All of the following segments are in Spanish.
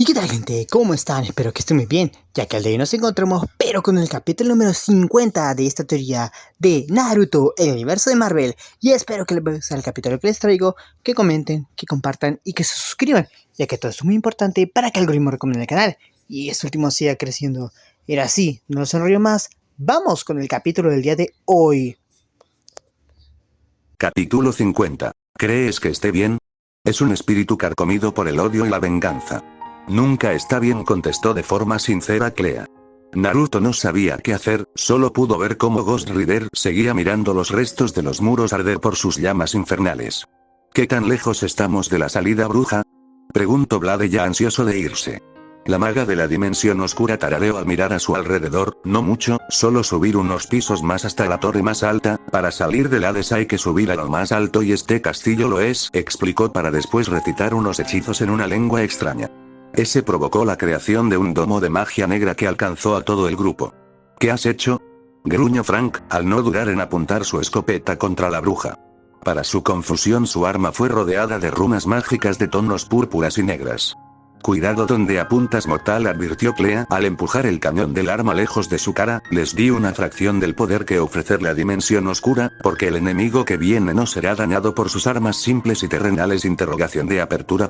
qué tal, gente? ¿Cómo están? Espero que estén muy bien, ya que al día de hoy nos encontramos pero con el capítulo número 50 de esta teoría de Naruto, el universo de Marvel. Y espero que les guste el capítulo que les traigo, que comenten, que compartan y que se suscriban, ya que todo esto es muy importante para que el algoritmo recomiende el canal y este último siga creciendo. Era así, no los enrollo más, vamos con el capítulo del día de hoy. Capítulo 50. ¿Crees que esté bien? Es un espíritu carcomido por el odio y la venganza. Nunca está bien, contestó de forma sincera Clea. Naruto no sabía qué hacer, solo pudo ver cómo Ghost Rider seguía mirando los restos de los muros arder por sus llamas infernales. ¿Qué tan lejos estamos de la salida, bruja? Preguntó Blade, ya ansioso de irse. La maga de la dimensión oscura tarareó al mirar a su alrededor. No mucho, solo subir unos pisos más hasta la torre más alta. Para salir del Hades hay que subir a lo más alto y este castillo lo es, explicó para después recitar unos hechizos en una lengua extraña. Ese provocó la creación de un domo de magia negra que alcanzó a todo el grupo. ¿Qué has hecho?, gruñó Frank, al no dudar en apuntar su escopeta contra la bruja. Para su confusión, su arma fue rodeada de runas mágicas de tonos púrpuras y negras. Cuidado donde apuntas, mortal, advirtió Clea al empujar el cañón del arma lejos de su cara. Les di una fracción del poder que ofrecer la dimensión oscura, porque el enemigo que viene no será dañado por sus armas simples y terrenales. Interrogación de apertura.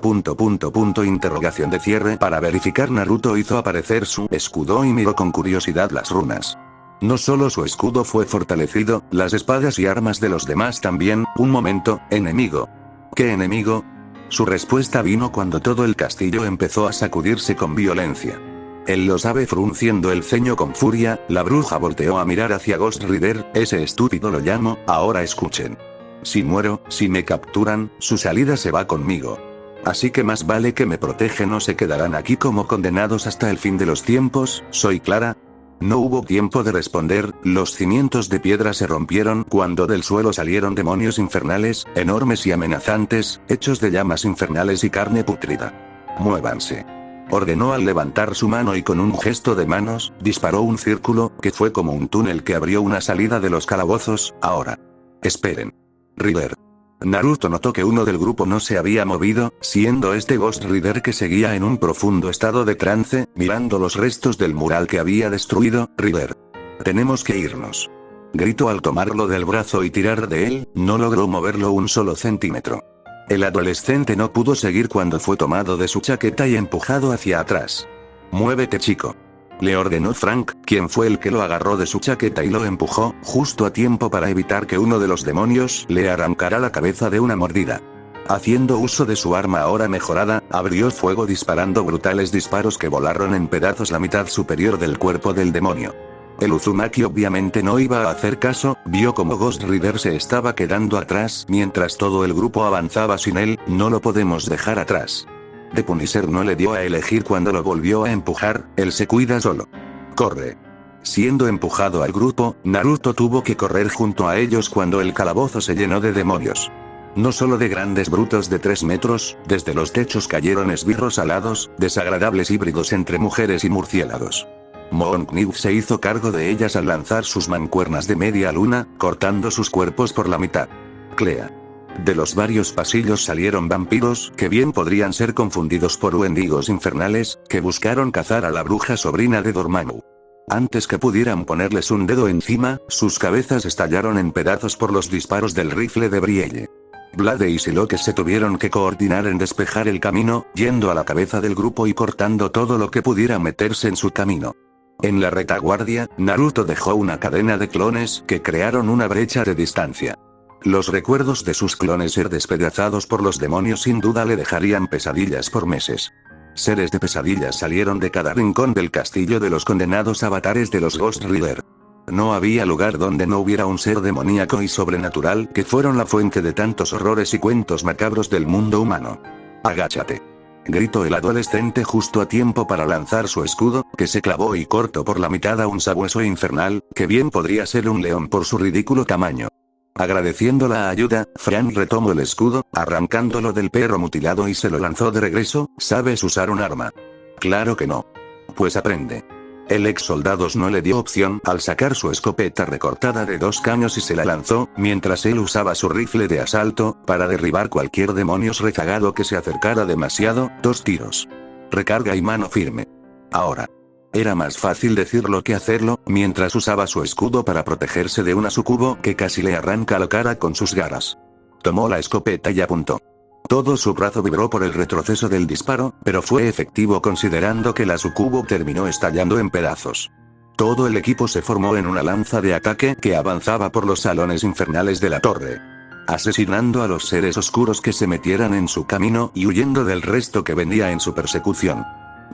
Interrogación de cierre. Para verificar, Naruto hizo aparecer su escudo y miró con curiosidad las runas. No solo su escudo fue fortalecido, las espadas y armas de los demás también. Un momento, ¿enemigo? ¿Qué enemigo? Su respuesta vino cuando todo el castillo empezó a sacudirse con violencia. Él lo sabe, frunciendo el ceño con furia. La bruja volteó a mirar hacia Ghost Rider. Ese estúpido lo llamo. Ahora escuchen. Si muero, si me capturan, su salida se va conmigo. Así que más vale que me protejan o se quedarán aquí como condenados hasta el fin de los tiempos. ¿Soy clara? No hubo tiempo de responder, los cimientos de piedra se rompieron cuando del suelo salieron demonios infernales, enormes y amenazantes, hechos de llamas infernales y carne pútrida. Muévanse. Ordenó al levantar su mano y con un gesto de manos, disparó un círculo, que fue como un túnel que abrió una salida de los calabozos. Ahora. Esperen. Rider. Naruto notó que uno del grupo no se había movido, siendo este Ghost Rider, que seguía en un profundo estado de trance, mirando los restos del mural que había destruido. Rider. Tenemos que irnos. Gritó al tomarlo del brazo y tirar de él. No logró moverlo un solo centímetro. El adolescente no pudo seguir cuando fue tomado de su chaqueta y empujado hacia atrás. Muévete, chico. Le ordenó Frank, quien fue el que lo agarró de su chaqueta y lo empujó, justo a tiempo para evitar que uno de los demonios le arrancara la cabeza de una mordida. Haciendo uso de su arma ahora mejorada, abrió fuego disparando brutales disparos que volaron en pedazos la mitad superior del cuerpo del demonio. El Uzumaki obviamente no iba a hacer caso, vio como Ghost Rider se estaba quedando atrás mientras todo el grupo avanzaba sin él. No lo podemos dejar atrás. De Punisher no le dio a elegir cuando lo volvió a empujar, él se cuida solo. Corre. Siendo empujado al grupo, Naruto tuvo que correr junto a ellos cuando el calabozo se llenó de demonios. No solo de grandes brutos de 3 metros, desde los techos cayeron esbirros alados, desagradables híbridos entre mujeres y murciélagos. Moonkniv se hizo cargo de ellas al lanzar sus mancuernas de media luna, cortando sus cuerpos por la mitad. Clea. De los varios pasillos salieron vampiros, que bien podrían ser confundidos por wendigos infernales, que buscaron cazar a la bruja sobrina de Dormammu. Antes que pudieran ponerles un dedo encima, sus cabezas estallaron en pedazos por los disparos del rifle de Brielle. Blade y Psylocke se tuvieron que coordinar en despejar el camino, yendo a la cabeza del grupo y cortando todo lo que pudiera meterse en su camino. En la retaguardia, Naruto dejó una cadena de clones que crearon una brecha de distancia. Los recuerdos de sus clones ser despedazados por los demonios sin duda le dejarían pesadillas por meses. Seres de pesadillas salieron de cada rincón del castillo de los condenados avatares de los Ghost Rider. No había lugar donde no hubiera un ser demoníaco y sobrenatural que fueron la fuente de tantos horrores y cuentos macabros del mundo humano. Agáchate. Gritó el adolescente justo a tiempo para lanzar su escudo, que se clavó y cortó por la mitad a un sabueso infernal, que bien podría ser un león por su ridículo tamaño. Agradeciendo la ayuda, Frank retomó el escudo, arrancándolo del perro mutilado y se lo lanzó de regreso. ¿Sabes usar un arma? Claro que no. Pues aprende. El ex soldado no le dio opción al sacar su escopeta recortada de 2 caños y se la lanzó, mientras él usaba su rifle de asalto, para derribar cualquier demonio rezagado que se acercara demasiado. 2 tiros. recarga y mano firme. Ahora. Era más fácil decirlo que hacerlo, mientras usaba su escudo para protegerse de una sucubo que casi le arranca la cara con sus garras. Tomó la escopeta y apuntó. Todo su brazo vibró por el retroceso del disparo, pero fue efectivo considerando que la sucubo terminó estallando en pedazos. Todo el equipo se formó en una lanza de ataque que avanzaba por los salones infernales de la torre, asesinando a los seres oscuros que se metieran en su camino y huyendo del resto que venía en su persecución.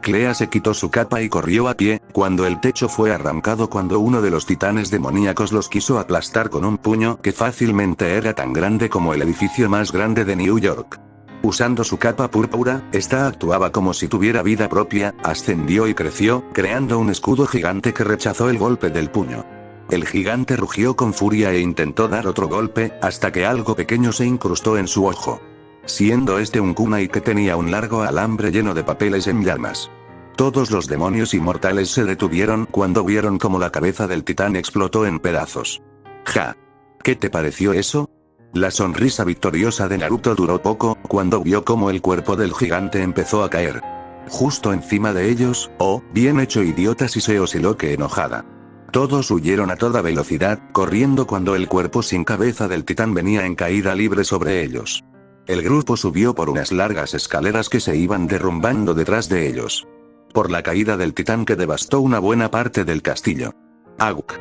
Clea se quitó su capa y corrió a pie, cuando el techo fue arrancado cuando uno de los titanes demoníacos los quiso aplastar con un puño que fácilmente era tan grande como el edificio más grande de New York. Usando su capa púrpura, esta actuaba como si tuviera vida propia, ascendió y creció, creando un escudo gigante que rechazó el golpe del puño. El gigante rugió con furia e intentó dar otro golpe, hasta que algo pequeño se incrustó en su ojo. Siendo este un kunai que tenía un largo alambre lleno de papeles en llamas. Todos los demonios inmortales se detuvieron cuando vieron cómo la cabeza del titán explotó en pedazos. ¡Ja! ¿Qué te pareció eso? La sonrisa victoriosa de Naruto duró poco, cuando vio cómo el cuerpo del gigante empezó a caer. Justo encima de ellos, oh, bien hecho idiota, y se osciló que enojada. Todos huyeron a toda velocidad, corriendo cuando el cuerpo sin cabeza del titán venía en caída libre sobre ellos. El grupo subió por unas largas escaleras que se iban derrumbando detrás de ellos. Por la caída del titán que devastó una buena parte del castillo. Auk.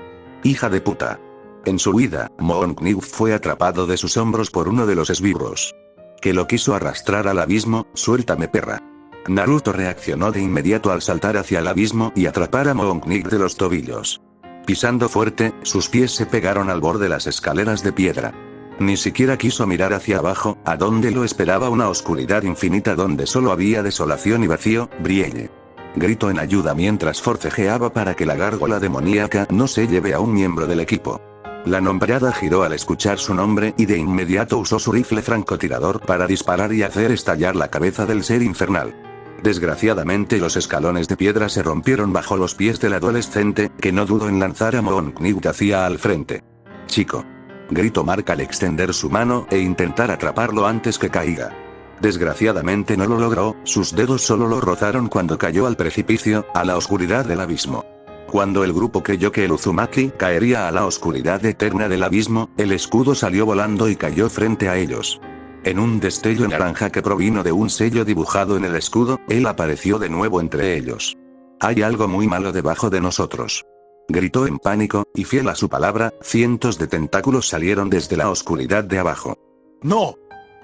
Hija de puta. En su huida, Moonknife fue atrapado de sus hombros por uno de los esbirros. Que lo quiso arrastrar al abismo. Suéltame, perra. Naruto reaccionó de inmediato al saltar hacia el abismo y atrapar a Moonknife de los tobillos. Pisando fuerte, sus pies se pegaron al borde de las escaleras de piedra. Ni siquiera quiso mirar hacia abajo, a donde lo esperaba una oscuridad infinita donde solo había desolación y vacío. Brielle. Gritó en ayuda mientras forcejeaba para que la gárgola demoníaca no se lleve a un miembro del equipo. La nombrada giró al escuchar su nombre y de inmediato usó su rifle francotirador para disparar y hacer estallar la cabeza del ser infernal. Desgraciadamente los escalones de piedra se rompieron bajo los pies del adolescente, que no dudó en lanzar a Moonknife hacia al frente. Chico. Gritó Mark al extender su mano e intentar atraparlo antes que caiga. Desgraciadamente no lo logró, sus dedos solo lo rozaron cuando cayó al precipicio, a la oscuridad del abismo. Cuando el grupo creyó que el Uzumaki caería a la oscuridad eterna del abismo, el escudo salió volando y cayó frente a ellos. En un destello naranja que provino de un sello dibujado en el escudo, él apareció de nuevo entre ellos. Hay algo muy malo debajo de nosotros. Gritó en pánico, y fiel a su palabra, cientos de tentáculos salieron desde la oscuridad de abajo. ¡No!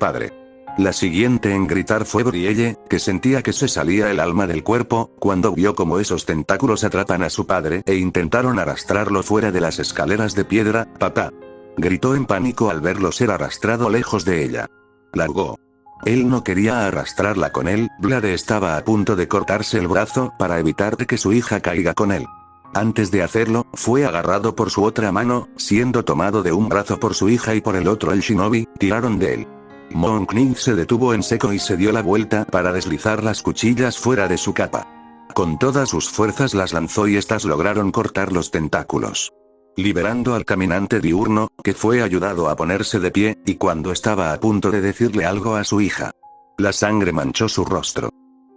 Padre. La siguiente en gritar fue Brielle, que sentía que se salía el alma del cuerpo, cuando vio cómo esos tentáculos atrapan a su padre e intentaron arrastrarlo fuera de las escaleras de piedra. Papá. Gritó en pánico al verlo ser arrastrado lejos de ella. Largó. Él no quería arrastrarla con él, Blade estaba a punto de cortarse el brazo para evitar que su hija caiga con él. Antes de hacerlo, fue agarrado por su otra mano, siendo tomado de un brazo por su hija y por el otro el shinobi, tiraron de él. Moonknife se detuvo en seco y se dio la vuelta para deslizar las cuchillas fuera de su capa. Con todas sus fuerzas las lanzó y estas lograron cortar los tentáculos. Liberando al caminante diurno, que fue ayudado a ponerse de pie, y cuando estaba a punto de decirle algo a su hija. La sangre manchó su rostro.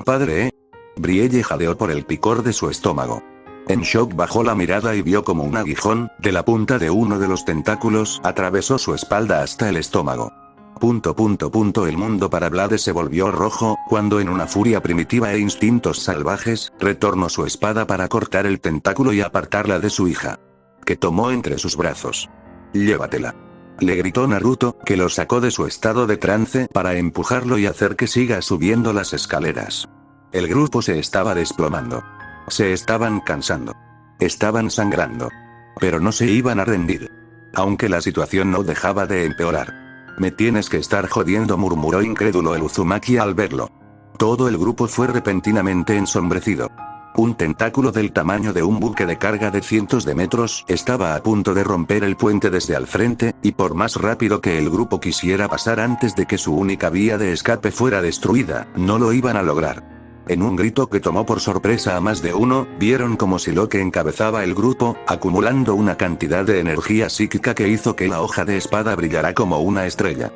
Padre, Brielle jadeó por el picor de su estómago. En shock bajó la mirada y vio como un aguijón, de la punta de uno de los tentáculos, atravesó su espalda hasta el estómago. El mundo para Blade se volvió rojo, cuando en una furia primitiva e instintos salvajes, retornó su espada para cortar el tentáculo y apartarla de su hija. Que tomó entre sus brazos. Llévatela. Le gritó Naruto, que lo sacó de su estado de trance para empujarlo y hacer que siga subiendo las escaleras. El grupo se estaba desplomando. Se estaban cansando. Estaban sangrando. Pero no se iban a rendir. Aunque la situación no dejaba de empeorar. Me tienes que estar jodiendo, murmuró incrédulo el Uzumaki al verlo. Todo el grupo fue repentinamente ensombrecido. Un tentáculo del tamaño de un buque de carga de cientos de metros estaba a punto de romper el puente desde al frente, y por más rápido que el grupo quisiera pasar antes de que su única vía de escape fuera destruida, no lo iban a lograr. En un grito que tomó por sorpresa a más de uno, vieron como si lo que encabezaba el grupo, acumulando una cantidad de energía psíquica que hizo que la hoja de espada brillara como una estrella.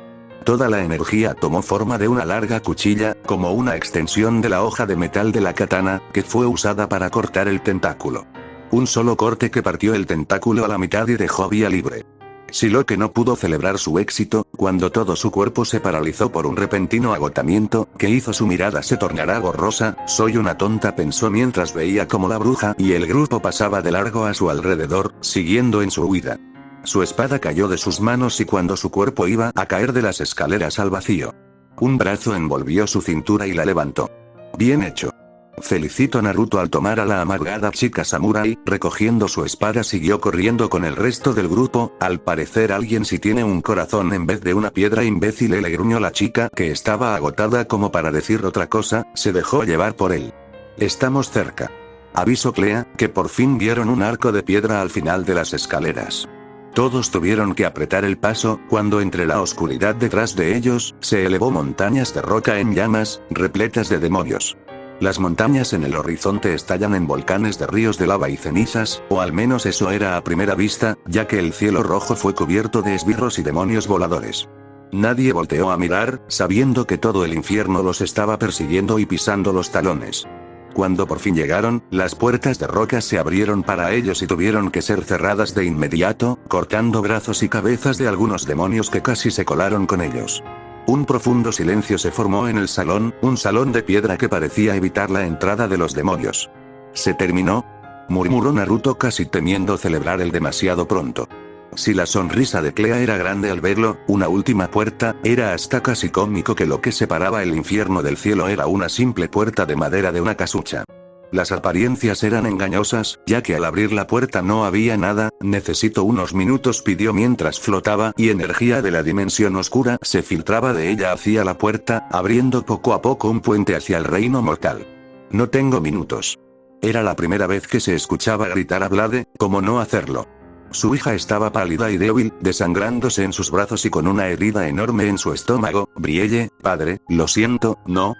Toda la energía tomó forma de una larga cuchilla, como una extensión de la hoja de metal de la katana, que fue usada para cortar el tentáculo. Un solo corte que partió el tentáculo a la mitad y dejó vía libre. Shiloque no pudo celebrar su éxito, cuando todo su cuerpo se paralizó por un repentino agotamiento, que hizo su mirada se tornara borrosa. Soy una tonta, pensó mientras veía cómo la bruja y el grupo pasaba de largo a su alrededor, siguiendo en su huida. Su espada cayó de sus manos y cuando su cuerpo iba a caer de las escaleras al vacío, un brazo envolvió su cintura y la levantó. Bien hecho. Felicito a Naruto al tomar a la amargada chica samurái. Recogiendo su espada siguió corriendo con el resto del grupo. Al parecer alguien sí tiene un corazón en vez de una piedra, imbécil, le gruñó la chica, que estaba agotada como para decir otra cosa. Se dejó llevar por él. Estamos cerca. Avisó Clea, que por fin vieron un arco de piedra al final de las escaleras. Todos tuvieron que apretar el paso, cuando entre la oscuridad detrás de ellos, se elevó montañas de roca en llamas, repletas de demonios. Las montañas en el horizonte estallan en volcanes de ríos de lava y cenizas, o al menos eso era a primera vista, ya que el cielo rojo fue cubierto de esbirros y demonios voladores. Nadie volteó a mirar, sabiendo que todo el infierno los estaba persiguiendo y pisando los talones. Cuando por fin llegaron, las puertas de roca se abrieron para ellos y tuvieron que ser cerradas de inmediato, cortando brazos y cabezas de algunos demonios que casi se colaron con ellos. Un profundo silencio se formó en el salón, un salón de piedra que parecía evitar la entrada de los demonios. ¿Se terminó?, murmuró Naruto, casi temiendo celebrar el demasiado pronto. Si la sonrisa de Clea era grande al verlo, una última puerta, era hasta casi cómico que lo que separaba el infierno del cielo era una simple puerta de madera de una casucha. Las apariencias eran engañosas, ya que al abrir la puerta no había nada. Necesito unos minutos, pidió mientras flotaba, y energía de la dimensión oscura se filtraba de ella hacia la puerta, abriendo poco a poco un puente hacia el reino mortal. No tengo minutos. Era la primera vez que se escuchaba gritar a Blade. ¿Cómo no hacerlo? Su hija estaba pálida y débil, desangrándose en sus brazos y con una herida enorme en su estómago. Brielle, padre, lo siento, no,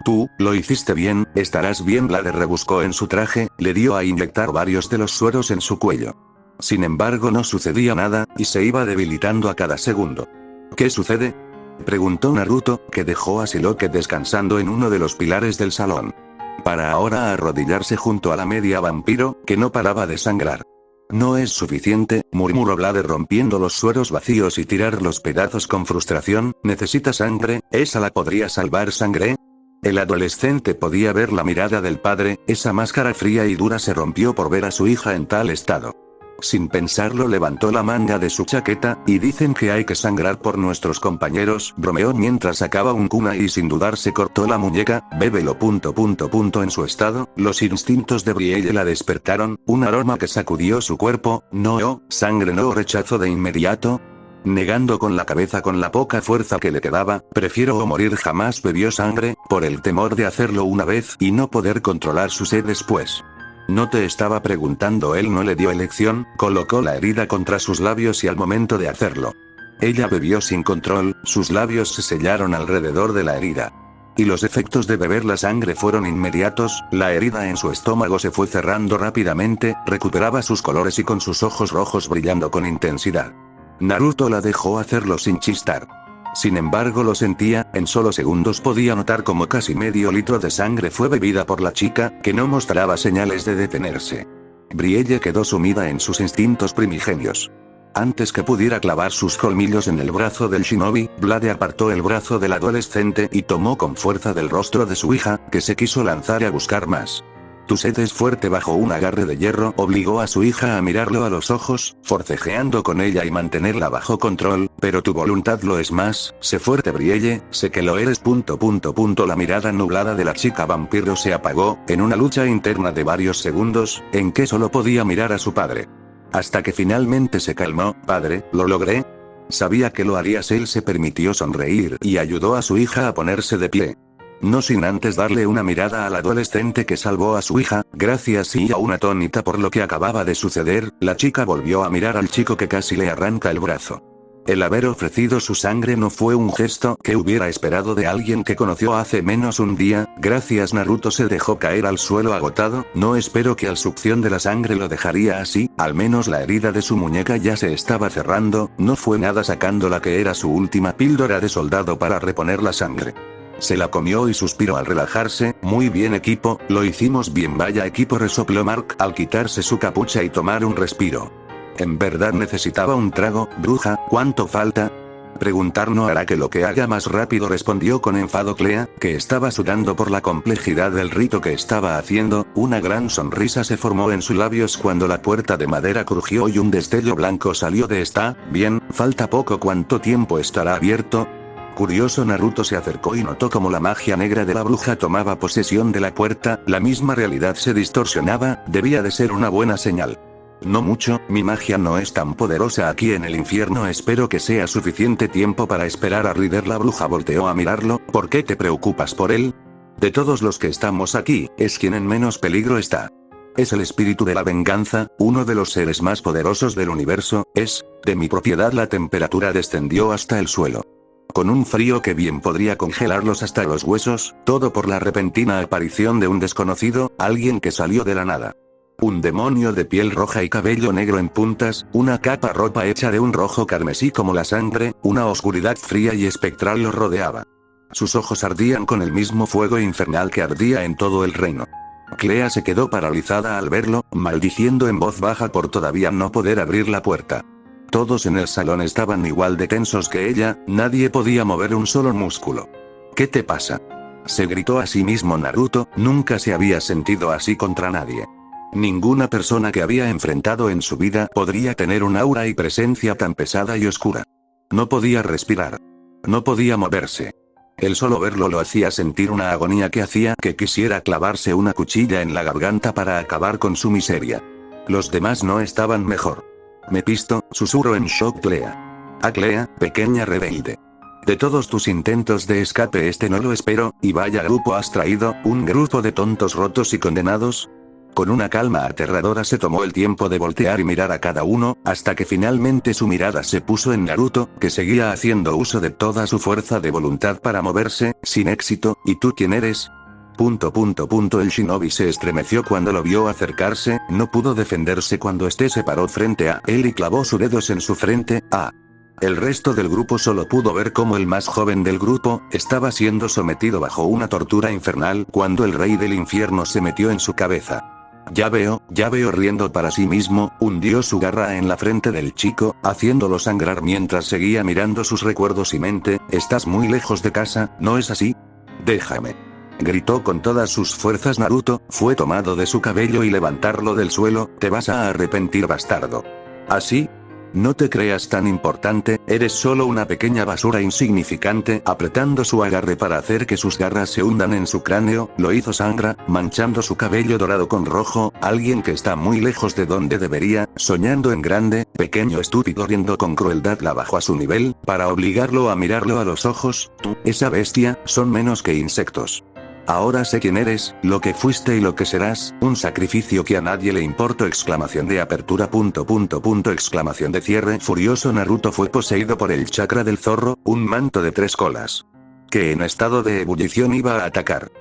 tú, lo hiciste bien, estarás bien. Blade rebuscó en su traje, le dio a inyectar varios de los sueros en su cuello. Sin embargo no sucedía nada, y se iba debilitando a cada segundo. ¿Qué sucede?, preguntó Naruto, que dejó a Shiloque descansando en uno de los pilares del salón, para ahora arrodillarse junto a la media vampiro, que no paraba de sangrar. No es suficiente, murmuró Blade rompiendo los sueros vacíos y tirar los pedazos con frustración. Necesita sangre, ¿esa la podría salvar sangre? El adolescente podía ver la mirada del padre, esa máscara fría y dura se rompió por ver a su hija en tal estado. Sin pensarlo levantó la manga de su chaqueta, y dicen que hay que sangrar por nuestros compañeros, bromeó mientras sacaba un kunai y sin dudar se cortó la muñeca. Bébelo. En su estado, los instintos de Brielle la despertaron, un aroma que sacudió su cuerpo. No, sangre no, rechazó de inmediato, negando con la cabeza con la poca fuerza que le quedaba. Prefiero morir. Jamás bebió sangre, por el temor de hacerlo una vez y no poder controlar su sed después. No te estaba preguntando. Él no le dio elección, colocó la herida contra sus labios y al momento de hacerlo, ella bebió sin control, sus labios se sellaron alrededor de la herida. Y los efectos de beber la sangre fueron inmediatos. La herida en su estómago se fue cerrando rápidamente, recuperaba sus colores y con sus ojos rojos brillando con intensidad. Naruto la dejó hacerlo sin chistar. Sin embargo lo sentía, en solo segundos podía notar como casi medio litro de sangre fue bebida por la chica, que no mostraba señales de detenerse. Brielle quedó sumida en sus instintos primigenios. Antes que pudiera clavar sus colmillos en el brazo del shinobi, Blade apartó el brazo del adolescente y tomó con fuerza del rostro de su hija, que se quiso lanzar a buscar más. Tu sed es fuerte. Bajo un agarre de hierro obligó a su hija a mirarlo a los ojos, forcejeando con ella y mantenerla bajo control. Pero tu voluntad lo es más, sé fuerte Brielle, sé que lo eres. La mirada nublada de la chica vampiro se apagó, en una lucha interna de varios segundos, en que solo podía mirar a su padre. Hasta que finalmente se calmó. Padre, lo logré. Sabía que lo harías. Él se permitió sonreír y ayudó a su hija a ponerse de pie. No sin antes darle una mirada al adolescente que salvó a su hija. Gracias. Y aún atónita por lo que acababa de suceder, la chica volvió a mirar al chico que casi le arranca el brazo. El haber ofrecido su sangre no fue un gesto que hubiera esperado de alguien que conoció hace menos un día. Gracias. Naruto se dejó caer al suelo agotado. No espero que al succión de la sangre lo dejaría así, al menos la herida de su muñeca ya se estaba cerrando, no fue nada sacando la que era su última píldora de soldado para reponer la sangre. Se la comió y suspiró al relajarse. Muy bien equipo, lo hicimos bien. Vaya equipo, resopló Mark al quitarse su capucha y tomar un respiro. En verdad necesitaba un trago. Bruja, ¿cuánto falta? Preguntar no hará que lo que haga más rápido, respondió con enfado Clea, que estaba sudando por la complejidad del rito que estaba haciendo. Una gran sonrisa se formó en sus labios cuando la puerta de madera crujió y un destello blanco salió de esta. Bien, falta poco. ¿Cuánto tiempo estará abierto? Curioso. Naruto se acercó y notó como la magia negra de la bruja tomaba posesión de la puerta, la misma realidad se distorsionaba, debía de ser una buena señal. No mucho, mi magia no es tan poderosa aquí en el infierno, espero que sea suficiente tiempo para esperar a Rider. La bruja volteó a mirarlo. ¿Por qué te preocupas por él? De todos los que estamos aquí, es quien en menos peligro está. Es el espíritu de la venganza, uno de los seres más poderosos del universo, es de mi propiedad. La temperatura descendió hasta el suelo. Con un frío que bien podría congelarlos hasta los huesos, todo por la repentina aparición de un desconocido, alguien que salió de la nada. Un demonio de piel roja y cabello negro en puntas, una capa ropa hecha de un rojo carmesí como la sangre, una oscuridad fría y espectral lo rodeaba. Sus ojos ardían con el mismo fuego infernal que ardía en todo el reino. Clea se quedó paralizada al verlo, maldiciendo en voz baja por todavía no poder abrir la puerta. Todos en el salón estaban igual de tensos que ella, nadie podía mover un solo músculo. ¿Qué te pasa? Se gritó a sí mismo Naruto, nunca se había sentido así contra nadie. Ninguna persona que había enfrentado en su vida podría tener un aura y presencia tan pesada y oscura. No podía respirar. No podía moverse. El solo verlo lo hacía sentir una agonía que hacía que quisiera clavarse una cuchilla en la garganta para acabar con su miseria. Los demás no estaban mejor. Mephisto, susurró en shock Clea. Ah, Clea, pequeña rebelde. De todos tus intentos de escape este no lo espero, y vaya grupo has traído, un grupo de tontos rotos y condenados. Con una calma aterradora se tomó el tiempo de voltear y mirar a cada uno, hasta que finalmente su mirada se puso en Naruto, que seguía haciendo uso de toda su fuerza de voluntad para moverse, sin éxito. ¿Y tú quién eres? El shinobi se estremeció cuando lo vio acercarse, no pudo defenderse cuando este se paró frente a él y clavó sus dedos en su frente. El resto del grupo solo pudo ver cómo el más joven del grupo estaba siendo sometido bajo una tortura infernal cuando el rey del infierno se metió en su cabeza. Ya veo, riendo para sí mismo, hundió su garra en la frente del chico, haciéndolo sangrar mientras seguía mirando sus recuerdos y mente. Estás muy lejos de casa, ¿no es así? Déjame. Gritó con todas sus fuerzas Naruto, fue tomado de su cabello y levantarlo del suelo. Te vas a arrepentir, bastardo. ¿Así? No te creas tan importante, eres solo una pequeña basura insignificante. Apretando su agarre para hacer que sus garras se hundan en su cráneo, lo hizo sangrar, manchando su cabello dorado con rojo. Alguien que está muy lejos de donde debería, soñando en grande, pequeño estúpido, riendo con crueldad la bajó a su nivel, para obligarlo a mirarlo a los ojos. Tú, esa bestia, son menos que insectos. Ahora sé quién eres, lo que fuiste y lo que serás, un sacrificio que a nadie le importó. Exclamación de apertura. Exclamación de cierre. Furioso Naruto fue poseído por el chakra del zorro, un manto de 3 colas. Que en estado de ebullición iba a atacar.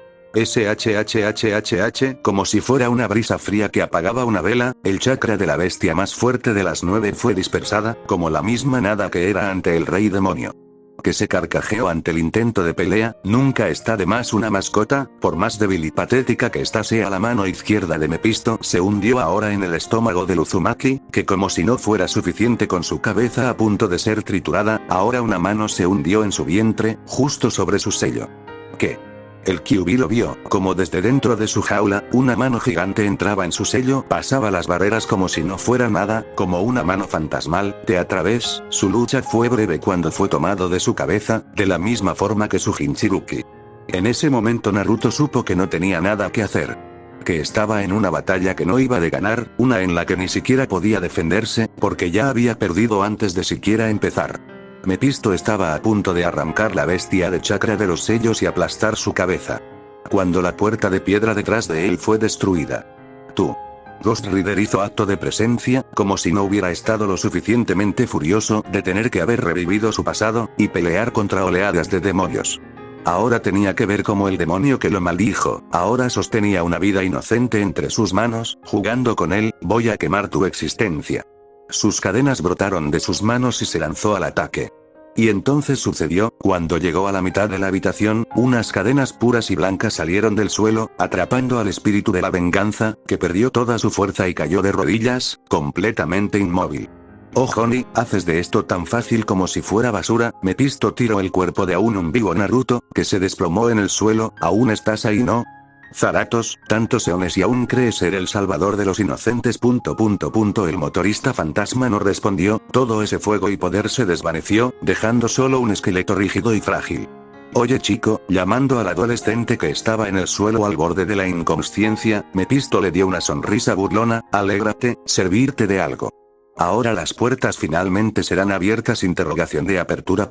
Como si fuera una brisa fría que apagaba una vela, el chakra de la bestia más fuerte de las 9 fue dispersada, como la misma nada que era ante el rey demonio. Que se carcajeó ante el intento de pelea. Nunca está de más una mascota, por más débil y patética que esta sea. La mano izquierda de Mephisto se hundió ahora en el estómago del Uzumaki, que como si no fuera suficiente con su cabeza a punto de ser triturada, ahora una mano se hundió en su vientre, justo sobre su sello. ¿Qué? El Kyuubi lo vio, como desde dentro de su jaula, una mano gigante entraba en su sello, pasaba las barreras como si no fuera nada, como una mano fantasmal, de a través. Su lucha fue breve cuando fue tomado de su cabeza, de la misma forma que su Jinchuriki. En ese momento Naruto supo que no tenía nada que hacer. Que estaba en una batalla que no iba de ganar, una en la que ni siquiera podía defenderse, porque ya había perdido antes de siquiera empezar. Mephisto estaba a punto de arrancar la bestia de chakra de los sellos y aplastar su cabeza. Cuando la puerta de piedra detrás de él fue destruida. Tú. Ghost Rider hizo acto de presencia, como si no hubiera estado lo suficientemente furioso de tener que haber revivido su pasado, y pelear contra oleadas de demonios. Ahora tenía que ver cómo el demonio que lo maldijo, ahora sostenía una vida inocente entre sus manos, jugando con él. Voy a quemar tu existencia. Sus cadenas brotaron de sus manos y se lanzó al ataque. Y entonces sucedió, cuando llegó a la mitad de la habitación, unas cadenas puras y blancas salieron del suelo, atrapando al espíritu de la venganza, que perdió toda su fuerza y cayó de rodillas, completamente inmóvil. Oh Honey, haces de esto tan fácil como si fuera basura. Mephisto tiró el cuerpo de aún un vivo Naruto, que se desplomó en el suelo. ¿Aún estás ahí, no? Zaratos, tantos eones y aún crees ser el salvador de los inocentes. El motorista fantasma no respondió. Todo ese fuego y poder se desvaneció, dejando solo un esqueleto rígido y frágil. Oye chico, llamando al adolescente que estaba en el suelo al borde de la inconsciencia, Mephisto le dio una sonrisa burlona. Alégrate, servirte de algo. Ahora las puertas finalmente serán abiertas. Interrogación de apertura.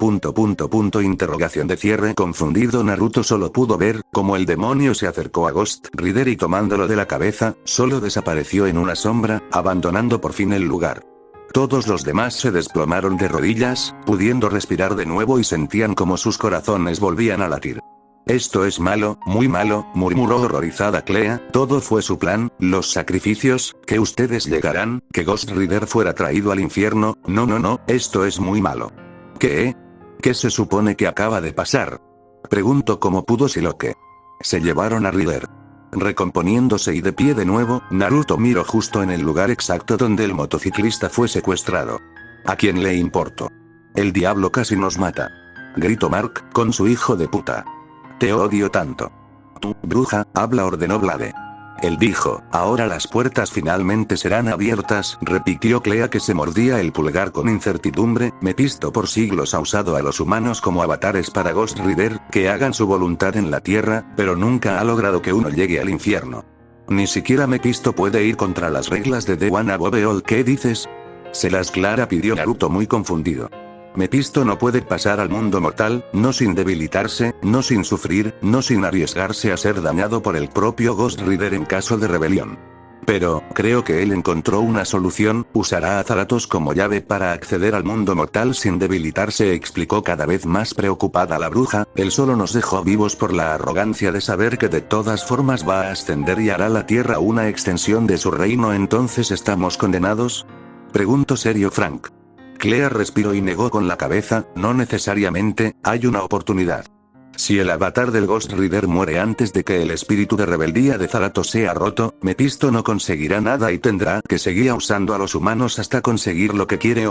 Interrogación de cierre. Confundido Naruto solo pudo ver cómo el demonio se acercó a Ghost Rider y tomándolo de la cabeza, solo desapareció en una sombra, abandonando por fin el lugar. Todos los demás se desplomaron de rodillas, pudiendo respirar de nuevo y sentían como sus corazones volvían a latir. Esto es malo, muy malo, murmuró horrorizada Clea. Todo fue su plan, los sacrificios, que ustedes llegarán, que Ghost Rider fuera traído al infierno. No, esto es muy malo. ¿Qué? ¿Qué se supone que acaba de pasar? Preguntó cómo pudo Siloque. Se llevaron a Rider. Recomponiéndose y de pie de nuevo, Naruto miró justo en el lugar exacto donde el motociclista fue secuestrado. ¿A quién le importó? El diablo casi nos mata. Gritó Mark, con su hijo de puta. Te odio tanto. Tú, bruja, habla, ordenó Blade. Él dijo, ahora las puertas finalmente serán abiertas, repitió Clea que se mordía el pulgar con incertidumbre. Mephisto por siglos ha usado a los humanos como avatares para Ghost Rider, que hagan su voluntad en la tierra, pero nunca ha logrado que uno llegue al infierno. Ni siquiera Mephisto puede ir contra las reglas de The One Above All. ¿Qué dices? Se las clara, pidió Naruto muy confundido. Mephisto no puede pasar al mundo mortal, no sin debilitarse, no sin sufrir, no sin arriesgarse a ser dañado por el propio Ghost Rider en caso de rebelión. Pero, creo que él encontró una solución, usará a Zaratos como llave para acceder al mundo mortal sin debilitarse, explicó cada vez más preocupada la bruja. Él solo nos dejó vivos por la arrogancia de saber que de todas formas va a ascender y hará la tierra una extensión de su reino. ¿Entonces estamos condenados? Preguntó serio Frank. Clea respiró y negó con la cabeza. No necesariamente, hay una oportunidad. Si el avatar del Ghost Rider muere antes de que el espíritu de rebeldía de Zaratos sea roto, Mephisto no conseguirá nada y tendrá que seguir usando a los humanos hasta conseguir lo que quiere.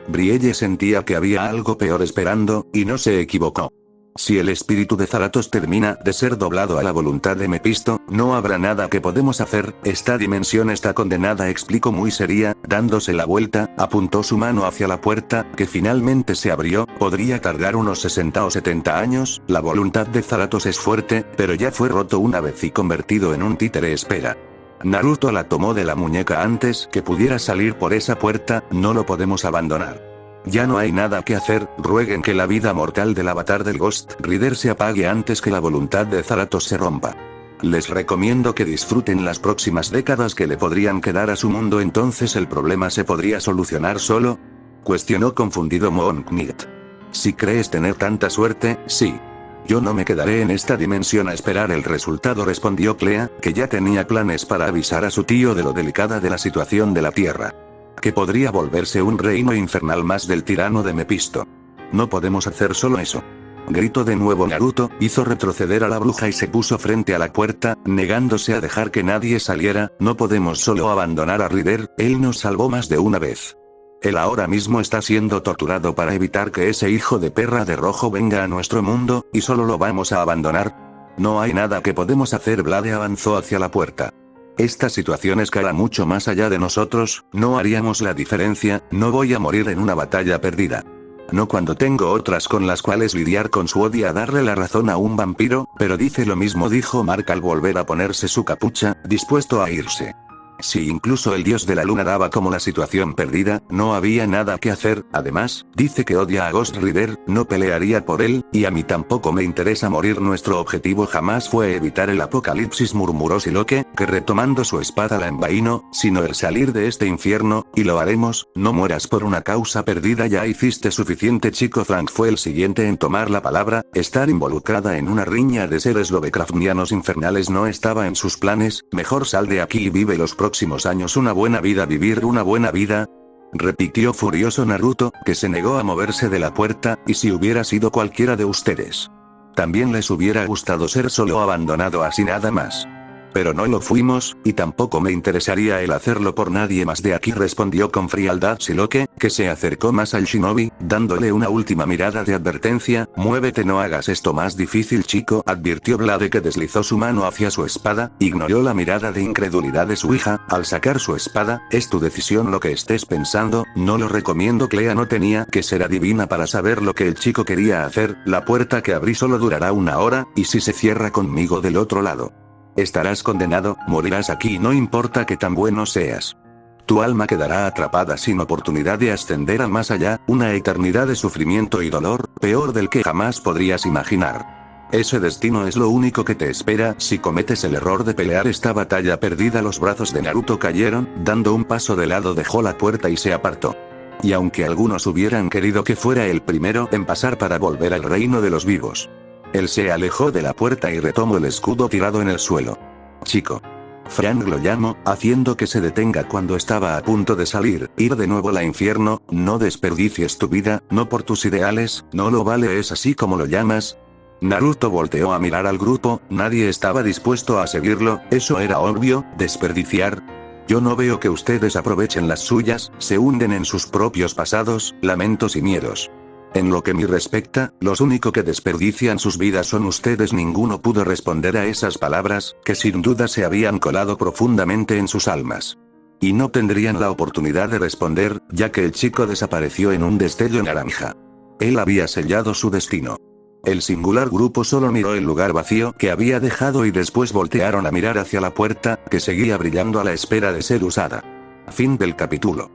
Brielle sentía que había algo peor esperando, y no se equivocó. Si el espíritu de Zaratos termina de ser doblado a la voluntad de Mephisto, no habrá nada que podemos hacer. Esta dimensión está condenada, explicó muy seria, dándose la vuelta, apuntó su mano hacia la puerta, que finalmente se abrió. Podría tardar unos 60 o 70 años, la voluntad de Zaratos es fuerte, pero ya fue roto una vez y convertido en un títere. Espera. Naruto la tomó de la muñeca antes que pudiera salir por esa puerta. No lo podemos abandonar. Ya no hay nada que hacer, rueguen que la vida mortal del avatar del Ghost Rider se apague antes que la voluntad de Zaratos se rompa. Les recomiendo que disfruten las próximas décadas que le podrían quedar a su mundo. ¿Entonces el problema se podría solucionar solo? Cuestionó confundido Moon Knight. Si crees tener tanta suerte, sí. Yo no me quedaré en esta dimensión a esperar el resultado, respondió Clea, que ya tenía planes para avisar a su tío de lo delicada de la situación de la Tierra. Que podría volverse un reino infernal más del tirano de Mephisto. No podemos hacer solo eso. Gritó de nuevo Naruto, hizo retroceder a la bruja y se puso frente a la puerta, negándose a dejar que nadie saliera. No podemos solo abandonar a Rider, él nos salvó más de una vez. Él ahora mismo está siendo torturado para evitar que ese hijo de perra de rojo venga a nuestro mundo, y solo lo vamos a abandonar. No hay nada que podemos hacer. Blade avanzó hacia la puerta. Esta situación escala mucho más allá de nosotros, no haríamos la diferencia. No voy a morir en una batalla perdida. No cuando tengo otras con las cuales lidiar. Con su odio a darle la razón a un vampiro, pero dice lo mismo, dijo Mark al volver a ponerse su capucha, dispuesto a irse. Si incluso el dios de la luna daba como la situación perdida, no había nada que hacer. Además, dice que odia a Ghost Rider, no pelearía por él, y a mí tampoco me interesa morir. Nuestro objetivo jamás fue evitar el apocalipsis, murmuró Siloque, que retomando su espada la envainó, sino el salir de este infierno, y lo haremos. No mueras por una causa perdida, ya hiciste suficiente, chico. Frank fue el siguiente en tomar la palabra. Estar involucrada en una riña de seres lovecraftianos infernales no estaba en sus planes. Mejor sal de aquí y vive los próximos años una buena vida. ¿Vivir una buena vida?, repitió furioso Naruto, que se negó a moverse de la puerta. Y si hubiera sido cualquiera de ustedes, también les hubiera gustado ser solo abandonado así nada más. Pero no lo fuimos, y tampoco me interesaría el hacerlo por nadie más de aquí, respondió con frialdad Siloque, que se acercó más al shinobi, dándole una última mirada de advertencia. Muévete, no hagas esto más difícil, chico, advirtió Blade, que deslizó su mano hacia su espada. Ignoró la mirada de incredulidad de su hija al sacar su espada. Es tu decisión lo que estés pensando, no lo recomiendo. Clea no tenía que ser adivina para saber lo que el chico quería hacer. La puerta que abrí solo durará una hora, y si se cierra conmigo del otro lado, estarás condenado, morirás aquí, no importa que tan bueno seas. Tu alma quedará atrapada sin oportunidad de ascender al más allá, una eternidad de sufrimiento y dolor, peor del que jamás podrías imaginar. Ese destino es lo único que te espera si cometes el error de pelear esta batalla perdida. Los brazos de Naruto cayeron, dando un paso de lado dejó la puerta y se apartó. Y aunque algunos hubieran querido que fuera el primero en pasar para volver al reino de los vivos, él se alejó de la puerta y retomó el escudo tirado en el suelo. Chico. Frank lo llamó, haciendo que se detenga cuando estaba a punto de salir. Ir de nuevo al infierno, no desperdicies tu vida, no por tus ideales, no lo vale, ¿es así como lo llamas? Naruto volteó a mirar al grupo, nadie estaba dispuesto a seguirlo, eso era obvio. ¿Desperdiciar? Yo no veo que ustedes aprovechen las suyas, se hunden en sus propios pasados, lamentos y miedos. En lo que me respecta, los únicos que desperdician sus vidas son ustedes. Ninguno pudo responder a esas palabras, que sin duda se habían colado profundamente en sus almas. Y no tendrían la oportunidad de responder, ya que el chico desapareció en un destello naranja. Él había sellado su destino. El singular grupo solo miró el lugar vacío que había dejado y después voltearon a mirar hacia la puerta, que seguía brillando a la espera de ser usada. Fin del capítulo.